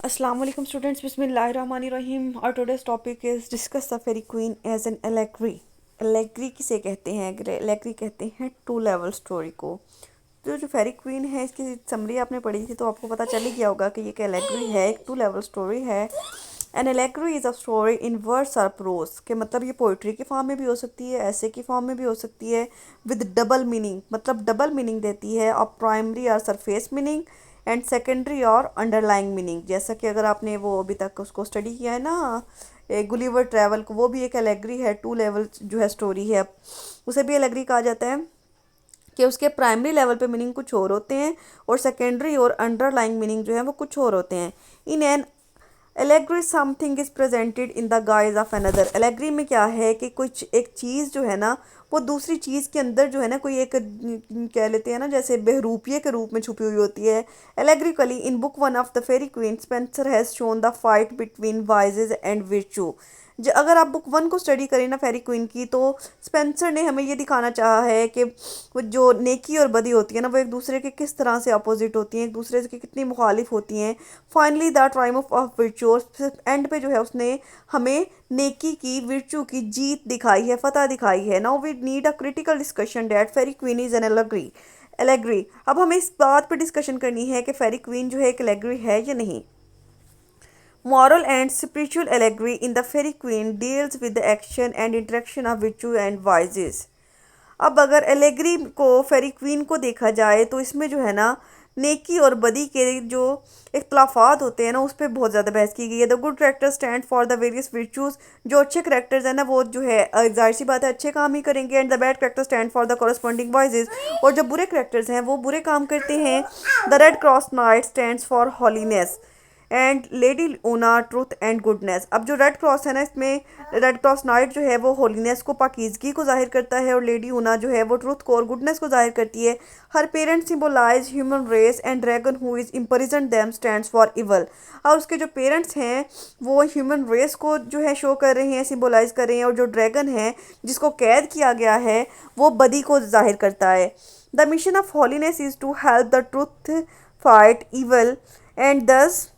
अस्सलाम वालेकुम स्टूडेंट्स, बिस्मिल्लाहिर्रहमानिर्रहीम। और today's topic is discuss the Pheri Queen as an allegory. Allegory किसे कहते हैं? एलेग्री कहते हैं टू लेवल स्टोरी को। तो जो फेरी क्वीन है, इसकी समरी आपने पढ़ी थी तो आपको पता चल ही गया होगा कि ये एक एलेग्री है, एक टू लेवल स्टोरी है। An allegory is a story in words और प्रोज के मतलब ये पोइट्री की फॉर्म में भी हो सकती है, ऐसे की फॉर्म में भी हो सकती है, विद डबल मीनिंग मतलब डबल मीनिंग देती है, और प्राइमरी और सरफेस मीनिंग एंड सेकेंडरी और अंडरलाइंग मीनिंग। जैसा कि अगर आपने वो अभी तक उसको स्टडी किया है ना, गुलिवर ट्रैवल को, वो भी एक एलेग्री है, टू लेवल जो है स्टोरी है, उसे भी एलेग्री कहा जाता है कि उसके प्राइमरी लेवल पे मीनिंग कुछ और होते हैं और सेकेंडरी और अंडरलाइंग मीनिंग जो है वो कुछ और होते हैं। In an allegory something is presented in the guise of another. Allegory में क्या है कि कुछ एक चीज़ जो है ना वो दूसरी चीज़ के अंदर जो है ना कोई एक कह लेते हैं ना, जैसे बहरूपिये के रूप में छुपी हुई होती है। Allegorically in book one of the Pheri Queene Spenser has shown the fight between vices and virtue. अगर आप बुक वन को स्टडी करें ना फेरी क्वीन की, तो स्पेंसर ने हमें ये दिखाना चाहा है कि वो जो नेकी और बदी होती है ना वो एक दूसरे के किस तरह से अपोजिट होती हैं, एक दूसरे के कितनी मुखालिफ होती हैं। Finally the Triumph of विर्चू, and पे जो है उसने हमें नेकी की, विर्चू की जीत दिखाई है, फतह दिखाई है। Now we need a critical discussion that Fairy Queen is an allegory. Allegory, अब हमें इस बात पर डिस्कशन करनी है कि फेरी क्वीन जो है एक एलेग्री है या नहीं। Moral and spiritual allegory in the Fairy Queen deals with the action and interaction of virtue and vices. अब अगर एलेगरी को फेरी क्वीन को देखा जाए तो इसमें जो है ना नेकी और बदी के जो इख्तलाफात होते हैं ना उस पर बहुत ज़्यादा बहस की गई है। The good character stand for the various virtues। जो अच्छे करेक्टर्स हैं ना वो जो है जाहिर सी बात है अच्छे काम ही करेंगे। And the bad character stand for the corresponding voyages. और जो बुरे करेक्टर्स हैं वो बुरे काम करते हैं। The Red Cross Knight stands for holiness and Lady Una truth and goodness. अब जो रेड क्रॉस है ना, इसमें रेड क्रॉस नाइट जो है वो होलीनेस को, पाकीज़गी को जाहिर करता है, और लेडी ऊना जो है वो ट्रुथ को और गुडनेस को जाहिर करती है। Her parent symbolise human race and dragon who is imprison them stands for evil. और उसके जो पेरेंट्स हैं वो ह्यूमन रेस को जो है शो कर रहे हैं, सिम्बोलाइज कर रहे हैं, और जो ड्रैगन है जिसको कैद किया गया है वो बदी को जाहिर करता है। The mission of holiness is to help the truth fight evil and thus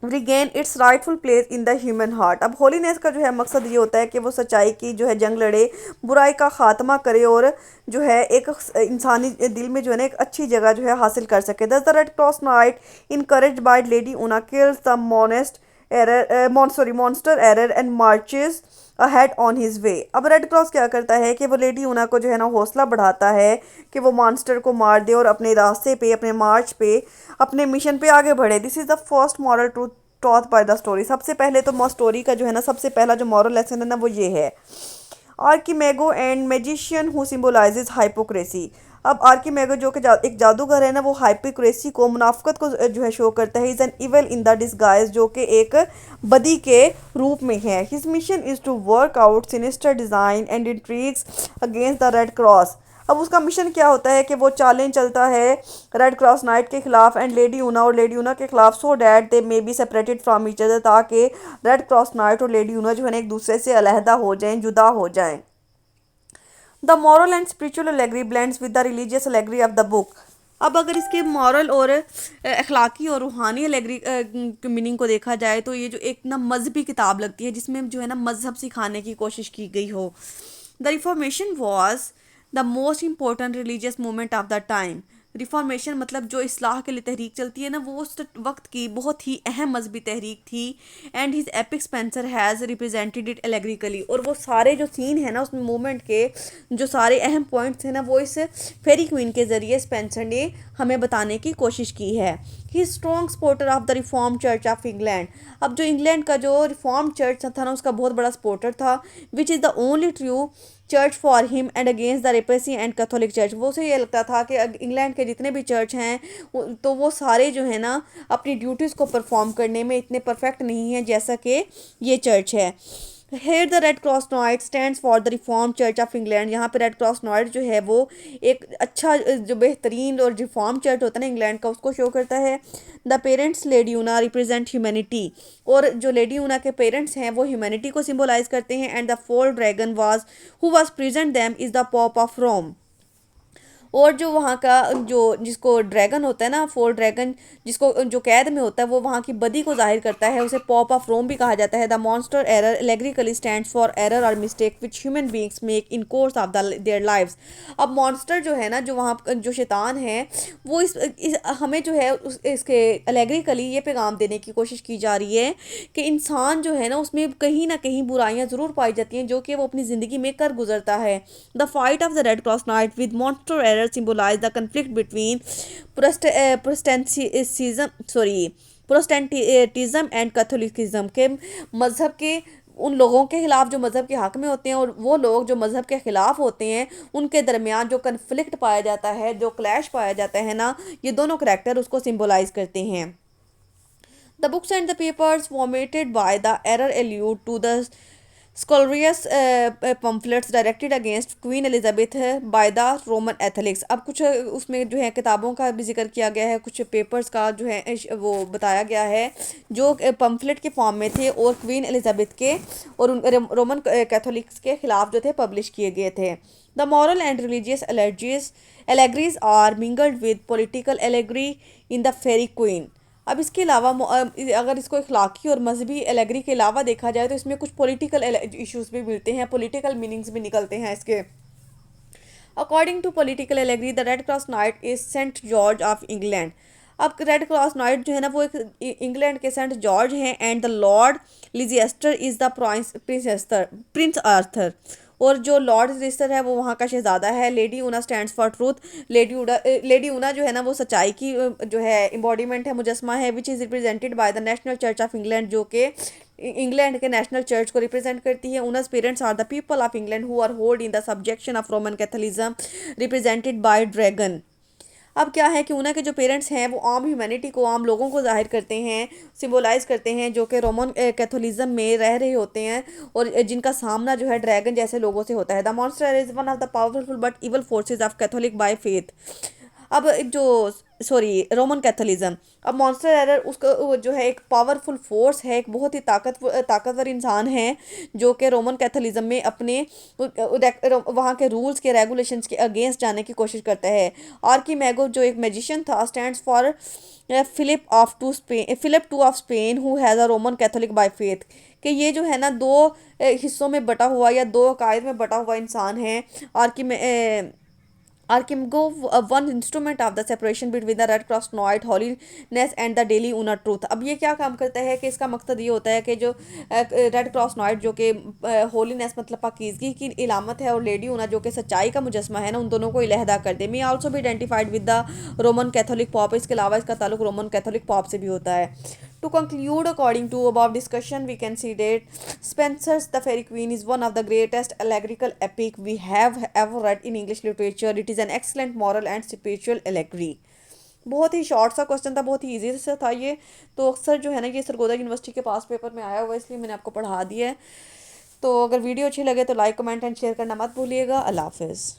regain its rightful place in the human heart. अब होलीनेस का जो है मकसद ये होता है कि वो सच्चाई की जो है जंग लड़े, बुराई का खात्मा करे, और जो है एक इंसानी दिल में जो है ना एक अच्छी जगह जो है हासिल कर सके। Thus the Red Cross Knight encourage by Lady Una kills the monster Error monster Error and marches ahead on his way. अब रेड क्रॉस क्या करता है कि वो लेडी ऊना को जो है ना हौसला बढ़ाता है कि वो मॉन्स्टर को मार दे और अपने रास्ते पे, अपने मार्च पे, अपने मिशन पे आगे बढ़े। This is the first moral truth taught by the story. सबसे पहले तो स्टोरी का जो है ना सबसे पहला जो मॉरल लेसन है ना वो ये है। Archimago and magician who symbolises hypocrisy. अब आर्कीमेगो जो कि एक जादूगर है ना वो हाइपोक्रेसी को, मुनाफकत को जो है शो करता है। Is an evil in the disguise, जो कि एक बदी के रूप में है। His mission is to work out sinister design and intrigues against the Red Cross. अब उसका मिशन क्या होता है कि वो चालें चलता है रेड क्रॉस नाइट के खिलाफ एंड लेडी ऊना और लेडी ऊना के खिलाफ, so that they may be separated from each other, ताकि रेड क्रॉस नाइट और लेडी ऊना जो है ना एक दूसरे से अलहदा हो जाएं, जुदा हो जाएं। The moral and spiritual allegory blends with the religious allegory of the book. अब अगर इसके मॉरल और अखलाकी और रूहानी एलेगरी मीनिंग को देखा जाए तो ये जो एक ना मजहबी किताब लगती है जिसमें जो है ना मजहब सिखाने की कोशिश की गई हो। The reformation was the most important religious movement of the time. Reformation मतलब जो इस्लाह के लिए तहरीक चलती है ना वो उस वक्त की बहुत ही अहम मजहबी तहरीक थी। And his epic Spenser has represented it allegorically. और वो सारे जो सीन है ना उस मूवमेंट के जो सारे अहम पॉइंट्स हैं ना वो इस फेरी क्वीन के ज़रिए स्पेंसर ने हमें बताने की कोशिश की है। He strong supporter of the reform church of England. अब जो इंग्लैंड का जो रिफॉर्म चर्च था ना उसका बहुत बड़ा सपोर्टर था, which is the only true church for him and against the papacy and Catholic church. वो उसे ये लगता था कि इंग्लैंड के जितने भी चर्च हैं तो वो सारे जो है ना अपनी ड्यूटीज़ को परफॉर्म करने में इतने परफेक्ट नहीं हैं जैसा कि ये चर्च है। Here the Red Cross knight stands for the reform church of England. यहाँ पे रेड क्रॉस नॉइट जो है वो एक अच्छा जो बेहतरीन और रिफॉर्म चर्च होता है ना इंग्लैंड का उसको शो करता है। The parents Lady Una represent humanity. और जो लेडी यूना के पेरेंट्स हैं वो ह्यूमैनिटी को सिम्बोलाइज करते हैं। And the foul dragon was who was present them is the Pope of Rome. और जो वहाँ का जो जिसको ड्रैगन होता है ना, फोर ड्रैगन, जिसको जो कैद में होता है, वो वहाँ की बदी को जाहिर करता है, उसे पॉप ऑफ रोम भी कहा जाता है। The monster Error allegorically stands for error और mistake which human beings make in course of their lives. अब मॉन्स्टर जो है ना, जो वहाँ जो शैतान है, वो इस हमें जो है इसके एलेग्रिकली ये पैगाम देने की कोशिश की जा रही है कि इंसान जो है ना, उसमें कहीं ना कहीं बुराइयां ज़रूर पाई जाती हैं जो कि वो अपनी ज़िंदगी में कर गुजरता है। The fight of the Red Cross knight with monster Error symbolise the conflict between Protestantism sorry Protestantism and Catholicism के मज़हब के उन लोगों के खिलाफ जो मज़हब के हक में होते हैं, और वो लोग जो मज़हब के ख़िलाफ़ होते हैं, उनके दरमियान जो कन्फ्लिक्ट पाया जाता है, जो क्लैश पाया जाता है ना, ये दोनों करैक्टर उसको सिंबलाइज करते हैं। The books and the papers formatted by the error allude to the scurrilous pamphlets directed against Queen Elizabeth by the Roman Catholics। अब कुछ उसमें जो है किताबों का भी जिक्र किया गया है, कुछ पेपर्स का जो है वो बताया गया है जो पम्फलेट के फॉर्म में थे और क्वीन एलिजाबेथ के और रोमन कैथोलिक्स के खिलाफ जो थे पब्लिश किए गए थे। The moral and religious allegories are mingled with political allegory in the Pheri Queene. अब इसके अलावा अगर इसको इखलाकी और मजहबी एलेगरी के अलावा देखा जाए तो इसमें कुछ पॉलिटिकल इश्यूज भी मिलते हैं, पॉलिटिकल मीनिंग्स भी निकलते हैं इसके। According to political allegory the Red Cross Knight is Saint George of England. अब रेड क्रॉस नाइट जो है ना, वो एक इंग्लैंड के सेंट जॉर्ज हैं, and the Lord Leicester is the Prince Arthur. और जो लॉर्ड रजिस्टर है वो वहाँ का शहजादा है। Lady Una stands for truth. Lady Una जो है ना, वो सच्चाई की जो है एम्बॉडीमेंट है, मुजस्मा है, which is represented by the national church of England, जो कि इंग्लैंड के नेशनल चर्च को रिप्रेजेंट करती है। Una's parents are the people of England who are hold in the subjection of Roman Catholicism represented by dragon. अब क्या है कि उनके के जो पेरेंट्स हैं वो आम ह्यूमैनिटी को, आम लोगों को जाहिर करते हैं, सिम्बोलाइज करते हैं, जो कि रोमन कैथोलिज्म में रह रहे होते हैं और जिनका सामना जो है ड्रैगन जैसे लोगों से होता है। The monster is one of the powerful but evil forces of Catholic by faith. अब जो सॉरी रोमन कैथोलिज्म, अब मॉन्स्टर एरर उसका जो है एक पावरफुल फोर्स है, एक बहुत ही ताकतवर इंसान है जो कि रोमन कैथोलिज्म में अपने वहाँ के रूल्स के रेगुलेशंस के अगेंस्ट जाने की कोशिश करता है। आर्कीमेगो जो एक मैजिशियन था stands for Philip two of Spain who has a Roman Catholic by faith. कि ये जो है ना दो हिस्सों में बटा हुआ या दो अकायद में बटा हुआ इंसान है। Archimgo, one instrument of the separation between the Red Cross Noite holiness and the daily Una truth। अब ये क्या काम करता है कि इसका मकसद ये होता है कि जो रेड क्रॉस नॉइट जो कि होलीनेस मतलब पाकीज़गी की इलामत है, और लेडी ऊना जो कि सच्चाई का मुजस्मा है ना, उन दोनों को अलहदा कर दे। मे आल्सो भी identified with the Roman Catholic pop. इसके अलावा इसका ताल्लुक रोमन कैथोलिक पॉप से भी होता है। To conclude, according to above discussion, we can see that Spenser's The Fairy Queen is one of the greatest allegorical epic we have ever read in English literature. It is an excellent moral and spiritual allegory। बहुत ही short सा question था, बहुत ही easy सा था ये। तो अक्सर जो है ना, ये सरगोदा यूनिवर्सिटी के पास पेपर में आया हुआ है, इसलिए मैंने आपको पढ़ा दिया है। तो अगर वीडियो अच्छी लगे तो लाइक कमेंट एंड शेयर करना मत भूलिएगा। अल्लाह हाफिज़।